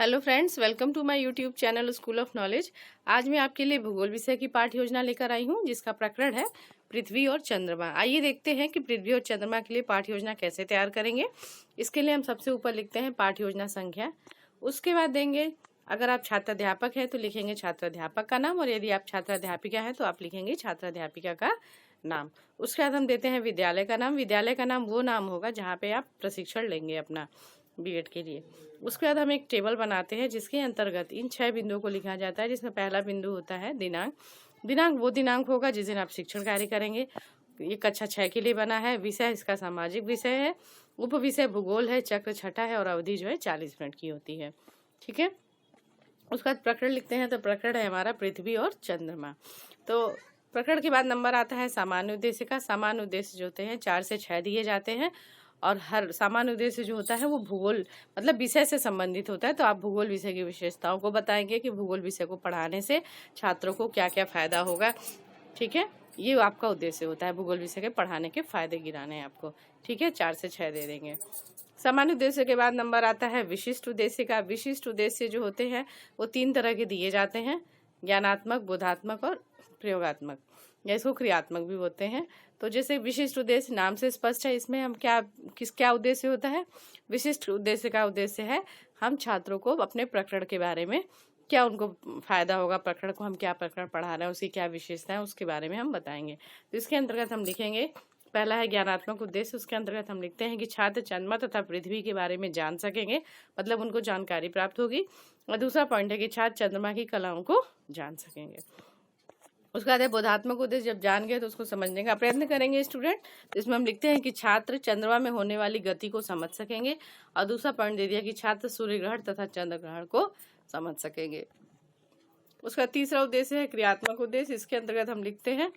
Hello friends, welcome to my YouTube channel school of knowledge. आज मैं आपके लिए भूगोल विषय की पाठ्य योजना लेकर आई हूं, जिसका प्रकरण है पृथ्वी और चंद्रमा। आइए देखते हैं कि पृथ्वी और चंद्रमा के लिए पाठ्य योजना कैसे तैयार करेंगे। इसके लिए हम सबसे ऊपर लिखते हैं पाठ्य योजना संख्या। उसके बाद देंगे, अगर आप छात्राध्यापक हैं तो लिखेंगे छात्राध्यापक का नाम, और यदि आप छात्राध्यापिका हैं तो आप लिखेंगे छात्राध्यापिका का नाम। उसके बाद हम देते हैं विद्यालय का नाम। विद्यालय का नाम वो नाम होगा जहाँ पे आप प्रशिक्षण लेंगे अपना बीएड के लिए। उसके बाद हम एक टेबल बनाते हैं जिसके अंतर्गत इन 6 बिंदुओं को लिखा जाता है, जिसमें पहला बिंदु होता है दिनांक। दिनांक वो दिनांक होगा जिस दिन आप शिक्षण कार्य करेंगे। ये कक्षा 6 के लिए बना है। विषय इसका सामाजिक विषय है। उप विषय भूगोल है। चक्र छठा है और अवधि जो है 40 मिनट की होती है। ठीक है। उसके बाद प्रकरण लिखते हैं, तो प्रकरण है हमारा पृथ्वी और चंद्रमा। तो प्रकरण के बाद नंबर आता है सामान्य उद्देश्य का। सामान्य उद्देश्य जो होते हैं 4 से 6 दिए जाते हैं, और हर सामान्य उद्देश्य जो होता है वो भूगोल मतलब विषय से संबंधित होता है। तो आप भूगोल विषय की विशेषताओं को बताएंगे कि भूगोल विषय को पढ़ाने से छात्रों को क्या क्या फायदा होगा। ठीक है, ये आपका उद्देश्य होता है, भूगोल विषय के पढ़ाने के फायदे गिनाने हैं आपको। ठीक है, 4 से 6 दे देंगे। सामान्य उद्देश्य के बाद नंबर आता है विशिष्ट उद्देश्य का। विशिष्ट उद्देश्य जो होते हैं वो 3 तरह के दिए जाते हैं, ज्ञानात्मक, बोधात्मक और प्रयोगात्मक, या इसको क्रियात्मक भी होते हैं। तो जैसे विशिष्ट उद्देश्य नाम से स्पष्ट है, इसमें हम क्या उद्देश्य होता है। विशिष्ट उद्देश्य का उद्देश्य है हम छात्रों को अपने प्रकरण के बारे में क्या उनको फायदा होगा, प्रकरण को हम क्या प्रकरण पढ़ा रहे हैं, उसकी क्या विशेषता है, उसके बारे में हम बताएंगे। तो इसके अंतर्गत हम लिखेंगे, पहला है ज्ञानात्मक उद्देश्य। उसके अंतर्गत हम लिखते हैं कि छात्र चंद्रमा तथा पृथ्वी के बारे में जान सकेंगे, मतलब उनको जानकारी प्राप्त होगी। और दूसरा पॉइंट है कि छात्र चंद्रमा की कलाओं को जान सकेंगे। उसके बाद है बोधात्मक उद्देश्य। जब जान गए तो उसको समझने का प्रयत्न करेंगे स्टूडेंट। तो इसमें हम लिखते हैं कि छात्र चंद्रमा में होने वाली गति को समझ सकेंगे। और दूसरा पॉइंट दे दिया कि छात्र सूर्य ग्रहण तथा चंद्र ग्रहण को समझ सकेंगे। उसका तीसरा उद्देश्य है क्रियात्मक उद्देश्य। इसके अंतर्गत हम लिखते हैं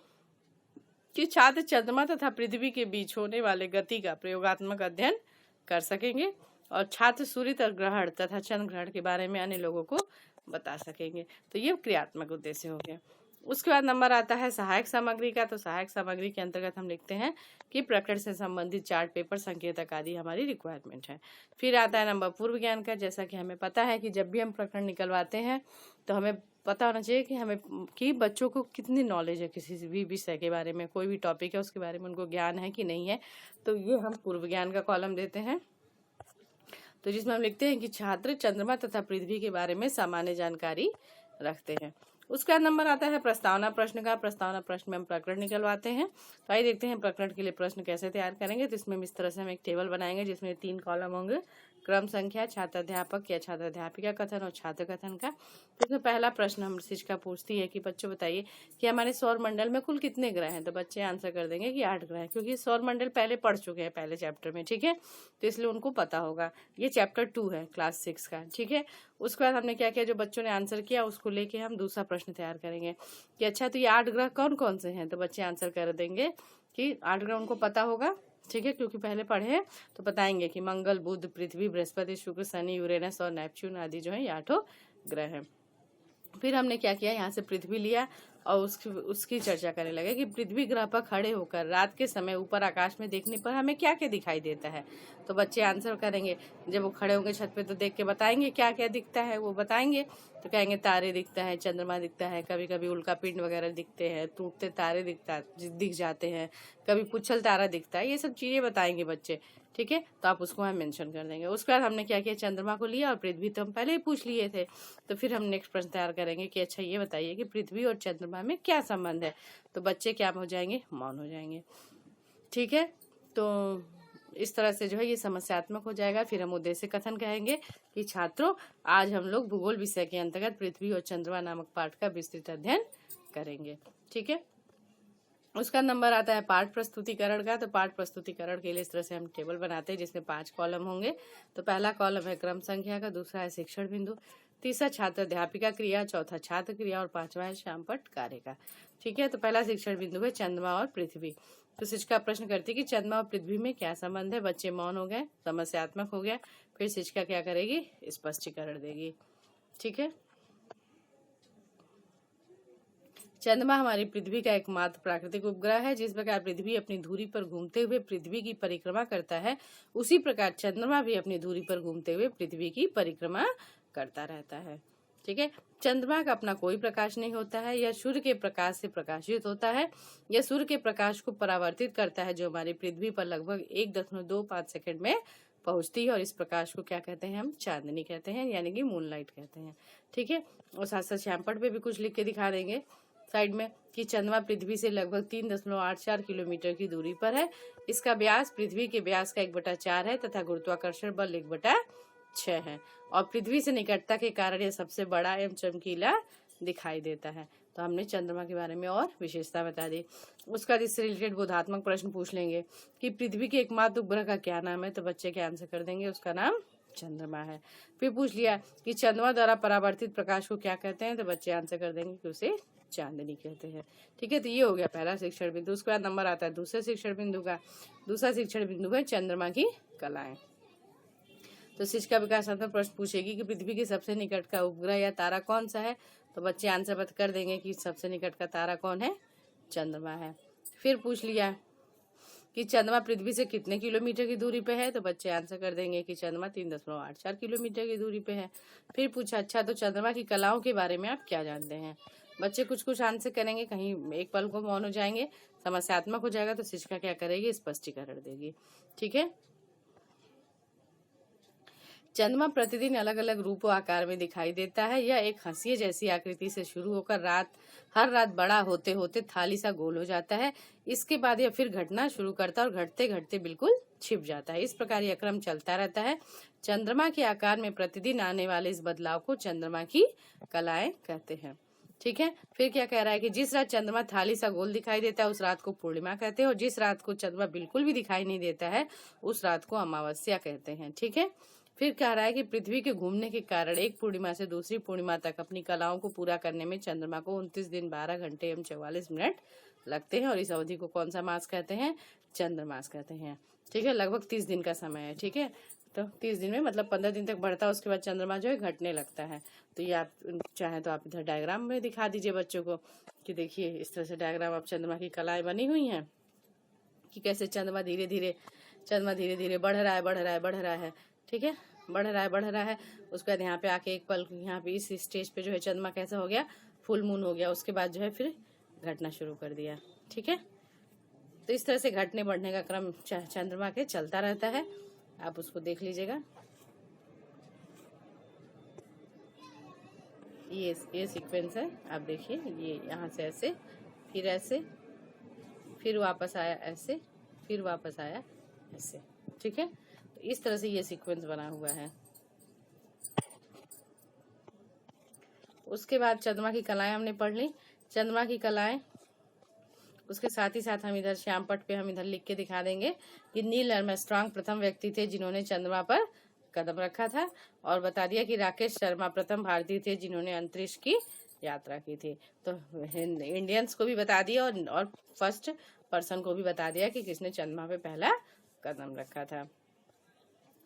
कि छात्र चंद्रमा तथा पृथ्वी के बीच होने वाले गति का प्रयोगात्मक अध्ययन कर सकेंगे, और छात्र सूर्य ग्रहण तथा चंद्र ग्रहण के बारे में अन्य लोगों को बता सकेंगे। तो ये क्रियात्मक उद्देश्य हो गया। उसके बाद नंबर आता है सहायक सामग्री का। तो सहायक सामग्री के अंतर्गत हम लिखते हैं कि प्रकरण से संबंधित चार्ट, पेपर, संकेतक आदि हमारी रिक्वायरमेंट है। फिर आता है नंबर पूर्व ज्ञान का। जैसा कि हमें पता है कि जब भी हम प्रकरण निकलवाते हैं तो हमें पता होना चाहिए कि बच्चों को कितनी नॉलेज है किसी भी विषय के बारे में, कोई भी टॉपिक है उसके बारे में उनको ज्ञान है कि नहीं है। तो ये हम पूर्व ज्ञान का कॉलम देते हैं, तो जिसमें हम लिखते हैं कि छात्र चंद्रमा तथा पृथ्वी के बारे में सामान्य जानकारी रखते हैं। उसका नंबर आता है प्रस्तावना प्रश्न का। प्रस्तावना प्रश्न में हम प्रकरण निकलवाते हैं। तो आइए देखते हैं प्रकरण के लिए प्रश्न कैसे तैयार करेंगे। तो इसमें इस तरह से हम एक टेबल बनाएंगे जिसमें 3 कॉलम होंगे, क्रम संख्या, छात्राध्यापक या छात्राध्यापिका कथन और छात्र कथन का। तो इसमें पहला प्रश्न हम शिक्षिका पूछती है कि बच्चों बताइए कि हमारे सौर मंडल में कुल कितने ग्रह हैं। तो बच्चे आंसर कर देंगे कि 8 ग्रह हैं, क्योंकि सौर मंडल पहले पढ़ चुके हैं पहले चैप्टर में। ठीक है, तो इसलिए उनको पता होगा। ये चैप्टर 2 है क्लास 6 का। ठीक है। उसके बाद हमने क्या किया, जो बच्चों ने आंसर किया उसको लेके हम दूसरा प्रश्न तैयार करेंगे कि अच्छा तो ये 8 ग्रह कौन कौन से हैं। तो बच्चे आंसर कर देंगे कि 8 ग्रह उनको पता होगा। ठीक है, क्योंकि पहले पढ़े हैं, तो बताएंगे कि मंगल, बुध, पृथ्वी, बृहस्पति, शुक्र, शनि, यूरेनस और नेपच्यून आदि जो है ये 8 ग्रह हैं। फिर हमने क्या किया, यहाँ से पृथ्वी लिया और उसकी चर्चा करने लगे कि पृथ्वी ग्रह पर खड़े होकर रात के समय ऊपर आकाश में देखने पर हमें क्या क्या दिखाई देता है। तो बच्चे आंसर करेंगे, जब वो खड़े होंगे छत पे तो देख के बताएंगे क्या क्या दिखता है। वो बताएंगे तो कहेंगे तारे दिखता है, चंद्रमा दिखता है, कभी कभी उल्का पिंड वगैरह दिखते हैं, टूटते तारे दिख जाते हैं, कभी पुच्छल तारा दिखता है। ये सब चीजें बताएंगे बच्चे। ठीक है, तो आप उसको हम मेंशन कर देंगे। उसके बाद हमने क्या किया, चंद्रमा को लिया और पृथ्वी तो हम पहले ही पूछ लिए थे। तो फिर हम नेक्स्ट प्रश्न तैयार करेंगे कि अच्छा ये बताइए कि पृथ्वी और चंद्रमा में क्या संबंध है। तो बच्चे क्या हो जाएंगे, मौन हो जाएंगे। ठीक है, तो इस तरह से जो है ये समस्यात्मक हो जाएगा। फिर हम उद्देश्य कथन कहेंगे कि छात्रों आज हम लोग भूगोल विषय के अंतर्गत पृथ्वी और चंद्रमा नामक पाठ का विस्तृत अध्ययन करेंगे। ठीक है। उसका नंबर आता है पाठ प्रस्तुतिकरण का। तो पाठ प्रस्तुतिकरण के लिए इस तरह से हम टेबल बनाते हैं जिसमें 5 कॉलम होंगे। तो पहला कॉलम है क्रम संख्या का, दूसरा है शिक्षण बिंदु, तीसरा छात्राध्यापिका क्रिया, चौथा छात्र क्रिया और 5वां है श्यामपट्ट कार्य का। ठीक है, तो पहला शिक्षण बिंदु है चंद्रमा और पृथ्वी। तो शिक्षिका प्रश्न करती है कि चंद्रमा और पृथ्वी में क्या संबंध है। बच्चे मौन हो गए, समस्यात्मक हो गया। फिर शिक्षिका क्या करेगी, स्पष्टीकरण देगी। ठीक है, चंद्रमा हमारी पृथ्वी का एकमात्र प्राकृतिक उपग्रह है। जिस प्रकार पृथ्वी अपनी धुरी पर घूमते हुए पृथ्वी की परिक्रमा करता है, उसी प्रकार चंद्रमा भी अपनी धुरी पर घूमते हुए पृथ्वी की परिक्रमा करता रहता है। ठीक है, चंद्रमा का अपना कोई प्रकाश नहीं होता है, यह सूर्य के प्रकाश से प्रकाशित होता है। यह सूर्य के प्रकाश को परावर्तित करता है, जो हमारी पृथ्वी पर लगभग 1.25 सेकंड में पहुंचती है, और इस प्रकाश को क्या कहते हैं हम? चांदनी कहते हैं, यानी कि मूनलाइट कहते हैं। ठीक है, और साथ साथ श्यामपट्ट पे भी कुछ लिख के दिखा देंगे साइड में कि चंद्रमा पृथ्वी से लगभग 3.84 किलोमीटर की दूरी पर है। इसका व्यास पृथ्वी के व्यास का 1/4 है तथा गुरुत्वाकर्षण बल 1/6 है, और पृथ्वी से निकटता के कारण यह सबसे बड़ा एवं चमकीला दिखाई देता है। तो हमने चंद्रमा के बारे में और विशेषता बता दी। उसका इससे रिलेटेड बोधात्मक प्रश्न पूछ लेंगे कि पृथ्वी के एकमात्र उपग्रह का क्या नाम है, तो बच्चे क्या आंसर कर देंगे? उसका नाम चंद्रमा है। फिर पूछ लिया कि चंद्रमा द्वारा परावर्तित प्रकाश को क्या कहते हैं, तो बच्चे आंसर कर देंगे कि उसे चांदनी कहते हैं। ठीक है, तो ये हो गया पहला शिक्षण बिंदु। उसके बाद नंबर आता है दूसरे शिक्षण बिंदु का। दूसरा शिक्षण बिंदु है चंद्रमा की कलाएं। तो शिक्षा विकासात्मक प्रश्न पूछेगी कि पृथ्वी के सबसे निकट का उपग्रह या तारा कौन सा है, तो बच्चे आंसर बता कर देंगे कि सबसे निकट का तारा कौन है? चंद्रमा है। फिर पूछ लिया कि चंद्रमा पृथ्वी से कितने किलोमीटर की दूरी पे है, तो बच्चे आंसर कर देंगे कि चंद्रमा 3.84 किलोमीटर की दूरी पे है। फिर पूछा अच्छा तो चंद्रमा की कलाओं के बारे में आप क्या जानते हैं? बच्चे कुछ कुछ आंसर करेंगे, कहीं एक पल को मौन हो जाएंगे, समस्यात्मक हो जाएगा तो शिक्षिका क्या करेगी? स्पष्टीकरण देगी। ठीक है, चंद्रमा प्रतिदिन अलग अलग रूप और आकार में दिखाई देता है। यह एक हंसिया जैसी आकृति से शुरू होकर हर रात बड़ा होते होते थाली सा गोल हो जाता है। इसके बाद यह फिर घटना शुरू करता है और घटते घटते बिल्कुल छिप जाता है। इस प्रकार यह क्रम चलता रहता है। चंद्रमा के आकार में प्रतिदिन आने वाले इस बदलाव को चंद्रमा की कलाएं कहते हैं। ठीक है, फिर क्या कह रहा है कि जिस रात चंद्रमा थाली सा गोल दिखाई देता है उस रात को पूर्णिमा कहते हैं, और जिस रात को चंद्रमा बिल्कुल भी दिखाई नहीं देता है उस रात को अमावस्या कहते हैं। ठीक है, फिर कह रहा है कि पृथ्वी के घूमने के कारण एक पूर्णिमा से दूसरी पूर्णिमा तक अपनी कलाओं को पूरा करने में चंद्रमा को 29 दिन 12 घंटे एवं 44 मिनट लगते हैं, और इस अवधि को कौन सा मास कहते हैं? चंद्रमास कहते हैं। ठीक है, लगभग 30 दिन का समय है। ठीक है, तो 30 दिन में मतलब 15 दिन तक बढ़ता है, उसके बाद चंद्रमा जो है घटने लगता है। तो ये आप चाहे तो आप इधर डायग्राम में दिखा दीजिए बच्चों को कि देखिए इस तरह से डायग्राम आप चंद्रमा की कलाएं बनी हुई हैं कि कैसे चंद्रमा धीरे धीरे बढ़ रहा है। ठीक है, बढ़ रहा है। उसके बाद यहाँ पे आके एक पल यहाँ पे इस स्टेज पे जो है चंद्रमा कैसा हो गया? फुल मून हो गया। उसके बाद जो है फिर घटना शुरू कर दिया। ठीक है, तो इस तरह से घटने बढ़ने का क्रम चंद्रमा के चलता रहता है। आप उसको देख लीजिएगा। ये सीक्वेंस है, आप देखिए, ये यहाँ से ऐसे, फिर ऐसे, फिर वापस आया ऐसे, फिर वापस आया ऐसे। ठीक है, तो इस तरह से ये सीक्वेंस बना हुआ है। उसके बाद चंद्रमा की कलाएं हमने पढ़ ली। चंद्रमा की कलाएं, उसके साथ ही साथ हम इधर श्यामपट्ट पे हम इधर लिख के दिखा देंगे कि नील आर्मस्ट्रांग प्रथम व्यक्ति थे जिन्होंने चंद्रमा पर कदम रखा था, और बता दिया कि राकेश शर्मा प्रथम भारतीय थे जिन्होंने अंतरिक्ष की यात्रा की थी। तो इंडियंस को भी बता दिया और फर्स्ट पर्सन को भी बता दिया कि किसने चंद्रमा पे पहला कदम रखा था।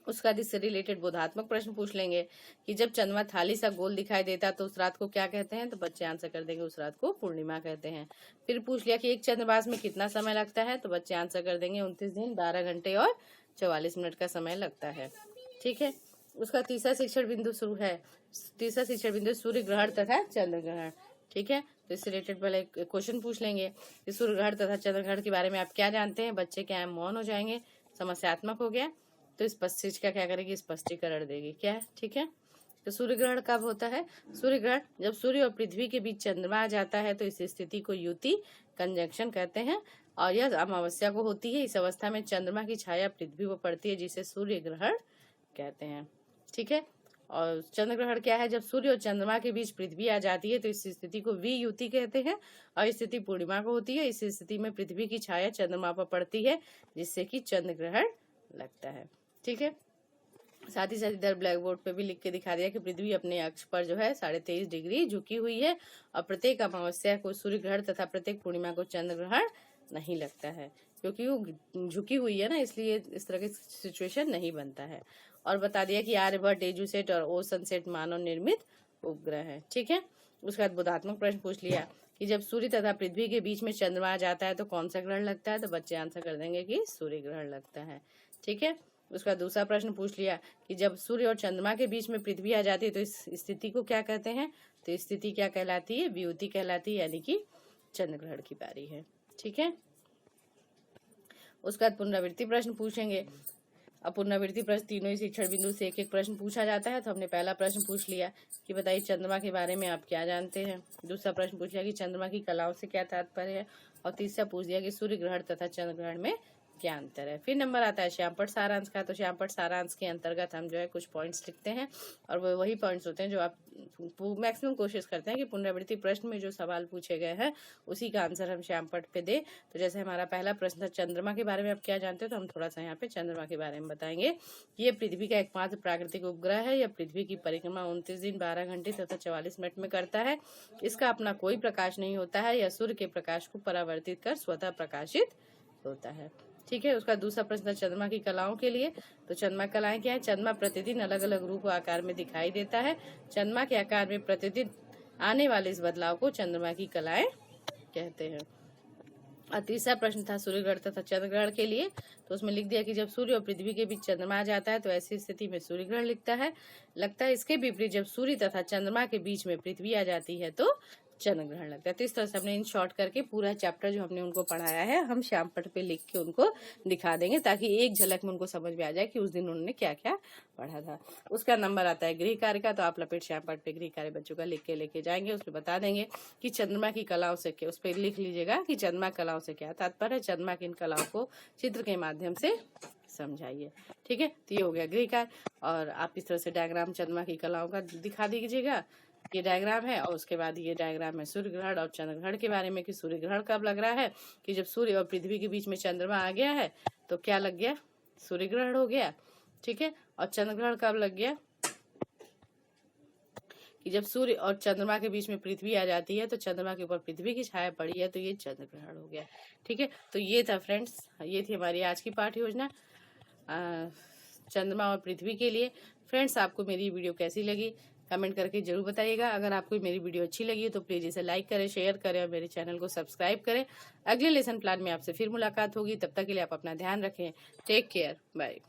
उसका इससे रिलेटेड बोधात्मक प्रश्न पूछ लेंगे कि जब चंद्रमा थाली सा गोल दिखाई देता तो उस रात को क्या कहते हैं, तो बच्चे आंसर कर देंगे उस रात को पूर्णिमा कहते हैं। फिर पूछ लिया कि एक चंद्रमास में कितना समय लगता है, तो बच्चे आंसर कर देंगे 29 दिन 12 घंटे और 44 मिनट का समय लगता है। ठीक है, उसका तीसरा शिक्षण बिंदु शुरू है। तीसरा शिक्षण बिंदु सूर्य ग्रहण तथा चंद्र ग्रहण। ठीक है, तो इससे रिलेटेड पहले क्वेश्चन पूछ लेंगे कि सूर्य ग्रहण तथा चंद्र ग्रहण के बारे में आप क्या जानते हैं। बच्चे क्या है, मौन हो जाएंगे, समस्यात्मक हो गया। तो शिक्षिका क्या करेगी, स्पष्टीकरण देगी। क्या है, ठीक है। तो सूर्य ग्रहण कब होता है? सूर्य ग्रहण जब सूर्य और पृथ्वी के बीच चंद्रमा आ जाता है तो इस स्थिति को युति कंजंक्शन कहते हैं, और यह अमावस्या को होती है। इस अवस्था में चंद्रमा की छाया पृथ्वी पर पड़ती है जिसे सूर्य ग्रहण कहते हैं। ठीक है, और चंद्र ग्रहण क्या है? जब सूर्य और चंद्रमा के बीच पृथ्वी आ जाती है तो इस स्थिति को वियुति कहते हैं, और स्थिति पूर्णिमा को होती है। इस स्थिति में पृथ्वी की छाया चंद्रमा पर पड़ती है जिससे कि चंद्र ग्रहण लगता है। ठीक है, साथ ही साथ इधर ब्लैक बोर्ड पे भी लिख के दिखा दिया कि पृथ्वी अपने अक्ष पर जो है 23.5 डिग्री झुकी हुई है, और प्रत्येक अमावस्या को सूर्य ग्रहण तथा प्रत्येक पूर्णिमा को चंद्र ग्रहण नहीं लगता है, क्योंकि वो झुकी हुई है ना, इसलिए इस तरह की सिचुएशन नहीं बनता है। और बता दिया कि आर्यभट्ट, एजुसेट और ओशन सेट मानव निर्मित उपग्रह है। ठीक है, उसके बाद बोधात्मक प्रश्न पूछ लिया कि जब सूर्य तथा पृथ्वी के बीच में चंद्रमा आ जाता है तो कौन सा ग्रहण लगता है, तो बच्चे आंसर कर देंगे कि सूर्य ग्रहण लगता है। ठीक है, उसका दूसरा प्रश्न पूछ लिया कि जब सूर्य और चंद्रमा के बीच में पृथ्वी आ जाती है तो इस स्थिति को क्या कहते हैं। तो स्थिति क्या कहलाती है, वियुति कहलाती है, यानी कि चंद्र ग्रहण की पारी है। ठीक है, उसके बाद पुनरावृत्ति प्रश्न पूछेंगे। अब पुनरावृत्ति प्रश्न तीनों ही शिक्षण बिंदु से एक एक प्रश्न पूछा जाता है। तो हमने पहला प्रश्न पूछ लिया कि बताइए चंद्रमा के बारे में आप क्या जानते हैं। दूसरा प्रश्न पूछ लिया कि चंद्रमा की कलाओं से क्या तात्पर्य है। और तीसरा पूछ दिया कि सूर्य ग्रहण तथा चंद्र ग्रहण में क्या अंतर है। फिर नंबर आता है श्यामपट्ट सारांश का। तो श्यामपट्ट सारांश के अंतर्गत हम जो है कुछ पॉइंट्स लिखते हैं और वो वही पॉइंट्स होते हैं जो आप मैक्सिमम कोशिश करते हैं कि पुनरावृत्ति प्रश्न में जो सवाल पूछे गए हैं उसी का आंसर हम श्यामपट्ट पे दे। तो जैसे हमारा पहला प्रश्न था चंद्रमा के बारे में आप क्या जानते हो, तो हम थोड़ा सा यहाँ पे चंद्रमा के बारे में बताएंगे। ये पृथ्वी का एकमात्र प्राकृतिक उपग्रह है। यह पृथ्वी की परिक्रमा 29 दिन 12 घंटे तथा 44 मिनट में करता है। इसका अपना कोई प्रकाश नहीं होता है। यह सूर्य के प्रकाश को परावर्तित कर स्वतः प्रकाशित होता है। ठीक है, उसका दूसरा प्रश्न था चंद्रमा की कलाओं के लिए। तो चंद्रमा कलाएं क्या है। चंद्रमा प्रतिदिन अलग अलग रूप और आकार में दिखाई देता है। चंद्रमा के आकार में प्रतिदिन आने वाले इस बदलाव को चंद्रमा की कलाएं कहते हैं। और तीसरा प्रश्न था सूर्य ग्रहण तथा चंद्र ग्रहण के लिए। तो उसमें लिख दिया कि जब सूर्य और पृथ्वी के बीच चंद्रमा आ जाता है तो ऐसी स्थिति में सूर्य ग्रहण लगता है। इसके विपरीत जब सूर्य तथा चंद्रमा के बीच में पृथ्वी आ जाती है तो चंद्र ग्रहण लगता है। तो इस तरह से हमने इन शॉर्ट करके पूरा चैप्टर जो हमने उनको पढ़ाया है हम श्यामपट्ट पे लिख के उनको दिखा देंगे ताकि एक झलक में उनको समझ में आ जाए कि उस दिन उन्होंने क्या क्या पढ़ा था। उसका नंबर आता है गृह कार्य का। तो आप लपेट श्यामपट्ट पे गृह कार्य बच्चों का लिख के लेके जाएंगे। उसमें बता देंगे कि चंद्रमा की कलाओं से क्या, उस पर लिख लीजिएगा कि चंद्रमा कलाओं से क्या तात्पर्य है। चंद्रमा की इन कलाओं को चित्र के माध्यम से समझाइए। ठीक है, तो ये हो गया गृह कार्य। और आप इस तरह से डायग्राम चंद्रमा की कलाओं का दिखा दीजिएगा। ये डायग्राम है और उसके बाद ये डायग्राम है सूर्य ग्रहण और चंद्र ग्रहण के बारे में कि सूर्य ग्रहण कब लग रहा है कि जब सूर्य और पृथ्वी के बीच में चंद्रमा आ गया है तो क्या लग गया, सूर्य ग्रहण हो गया। ठीक है, और चंद्र ग्रहण कब लग गया कि जब सूर्य और चंद्रमा के बीच में पृथ्वी आ जाती है तो चंद्रमा के ऊपर पृथ्वी की छाया पड़ी है तो ये चंद्र ग्रहण हो गया। ठीक है, तो ये था फ्रेंड्स, ये थी हमारी आज की पाठ योजना चंद्रमा और पृथ्वी के लिए। फ्रेंड्स, आपको मेरी वीडियो कैसी लगी कमेंट करके जरूर बताइएगा। अगर आपको मेरी वीडियो अच्छी लगी है तो प्लीज इसे लाइक करें, शेयर करें और मेरे चैनल को सब्सक्राइब करें। अगले लेसन प्लान में आपसे फिर मुलाकात होगी। तब तक के लिए आप अपना ध्यान रखें। Take care, bye.